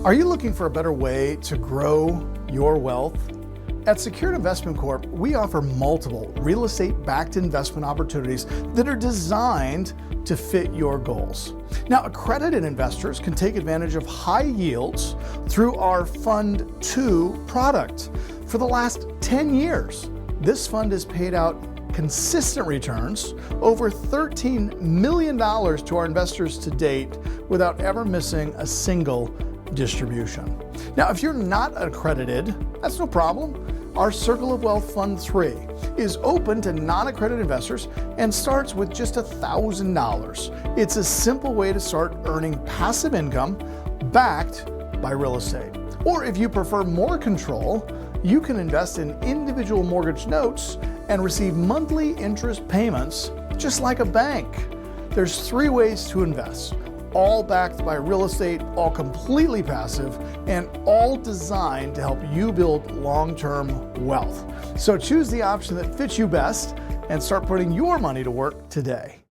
Are you looking for a better way to grow your wealth? At Secured Investment Corp, we offer multiple real estate-backed investment opportunities that are designed to fit your goals. Now, accredited investors can take advantage of high yields through our Fund 2 product. For the last 10 years, this fund has paid out consistent returns, over $13 million to our investors to date without ever missing a single distribution. Now, if you're not accredited, that's no problem. Our Circle of Wealth Fund 3 is open to non-accredited investors and starts with just $1,000. It's a simple way to start earning passive income backed by real estate. Or if you prefer more control, you can invest in individual mortgage notes and receive monthly interest payments just like a bank. There's 3 ways to invest, all backed by real estate, all completely passive, and all designed to help you build long-term wealth. So choose the option that fits you best and start putting your money to work today.